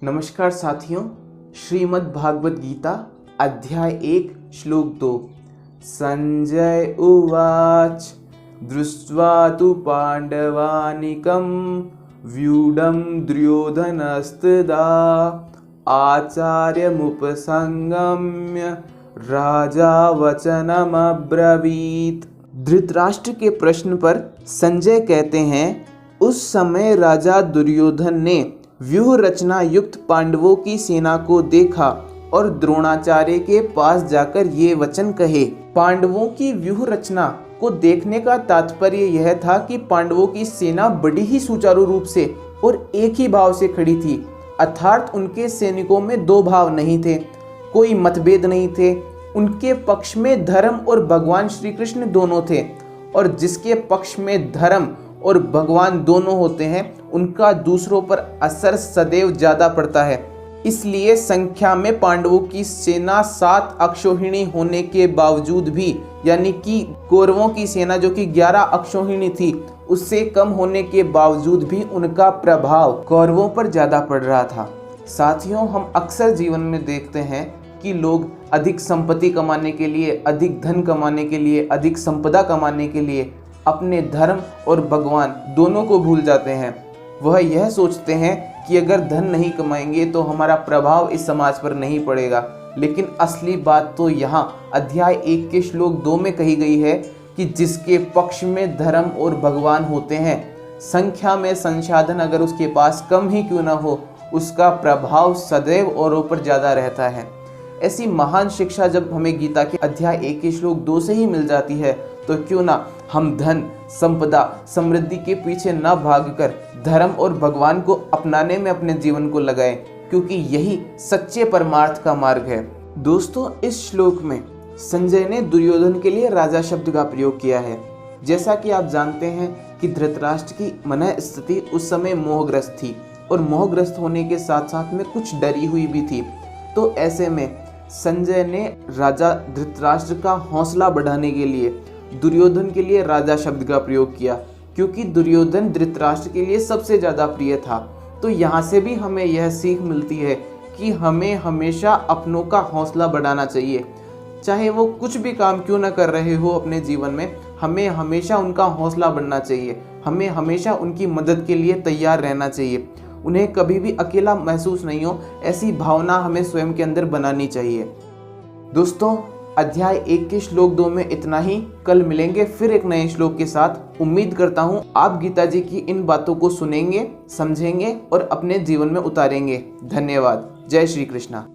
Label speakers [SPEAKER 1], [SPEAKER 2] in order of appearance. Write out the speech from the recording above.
[SPEAKER 1] नमस्कार साथियों, श्रीमद् भागवत गीता अध्याय 1 श्लोक 2। संजय उवाच दृष्ट्वा तु पांडवानिकं व्यूढं दुर्योधनस्तदा आचार्यमुपसंगम्य राजा वचनमब्रवीत्। धृतराष्ट्र के प्रश्न पर संजय कहते हैं, उस समय राजा दुर्योधन ने व्यूह रचना युक्त पांडवों की सेना को देखा और द्रोणाचार्य के पास जाकर ये वचन कहे। पांडवों की व्यूह रचना को देखने का तात्पर्य यह था कि पांडवों की सेना बड़ी ही सुचारू रूप से और एक ही भाव से खड़ी थी, अर्थात उनके सैनिकों में दो भाव नहीं थे, कोई मतभेद नहीं थे। उनके पक्ष में धर्म और भगवान श्री कृष्ण दोनों थे, और जिसके पक्ष में धर्म और भगवान दोनों होते हैं उनका दूसरों पर असर सदैव ज्यादा पड़ता है। इसलिए संख्या में पांडवों की सेना 7 अक्षौहिणी होने के बावजूद भी, यानी कि कौरवों की सेना जो कि 11 अक्षौहिणी थी, उससे कम होने के बावजूद भी उनका प्रभाव कौरवों पर ज्यादा पड़ रहा था। साथियों, हम अक्सर जीवन में देखते हैं कि लोग अधिक संपत्ति कमाने के लिए, अधिक धन कमाने के लिए, अधिक संपदा कमाने के लिए अपने धर्म और भगवान दोनों को भूल जाते हैं। वह यह सोचते हैं कि अगर धन नहीं कमाएंगे तो हमारा प्रभाव इस समाज पर नहीं पड़ेगा। लेकिन असली बात तो यहाँ अध्याय 1 के श्लोक 2 में कही गई है कि जिसके पक्ष में धर्म और भगवान होते हैं, संख्या में संसाधन अगर उसके पास कम ही क्यों ना हो, उसका प्रभाव सदैव औरों पर ज्यादा रहता है। ऐसी महान शिक्षा जब हमें गीता के अध्याय 1 के श्लोक 2 से ही मिल जाती है, तो क्यों ना हम धन, संपदा, समृद्धि के पीछे न भागकर धर्म और भगवान को अपनाने में अपने जीवन को लगाएं, क्योंकि यही सच्चे परमार्थ का मार्ग है। दोस्तों, इस श्लोक में संजय ने दुर्योधन के लिए राजा शब्द का प्रयोग किया है। जैसा कि आप जानते हैं कि धृतराष्ट्र की मन स्थिति उस समय मोहग्रस्त थी, और मोहग्रस्त होने के साथ साथ में कुछ डरी हुई भी थी। तो ऐसे में संजय ने राजा धृतराष्ट्र का हौसला बढ़ाने के लिए दुर्योधन के लिए राजा शब्द का प्रयोग किया, क्योंकि दुर्योधन धृतराष्ट्र के लिए सबसे ज़्यादा प्रिय था। तो यहाँ से भी हमें यह सीख मिलती है कि हमें हमेशा अपनों का हौसला बढ़ाना चाहिए। चाहे वो कुछ भी काम क्यों ना कर रहे हो अपने जीवन में, हमें हमेशा उनका हौसला बढ़ना चाहिए। हमें हमेशा उनकी मदद के लिए तैयार रहना चाहिए। उन्हें कभी भी अकेला महसूस नहीं हो, ऐसी भावना हमें स्वयं के अंदर बनानी चाहिए। दोस्तों, अध्याय 1 के श्लोक 2 में इतना ही। कल मिलेंगे फिर एक नए श्लोक के साथ। उम्मीद करता हूँ आप गीता जी की इन बातों को सुनेंगे, समझेंगे और अपने जीवन में उतारेंगे। धन्यवाद। जय श्री कृष्णा।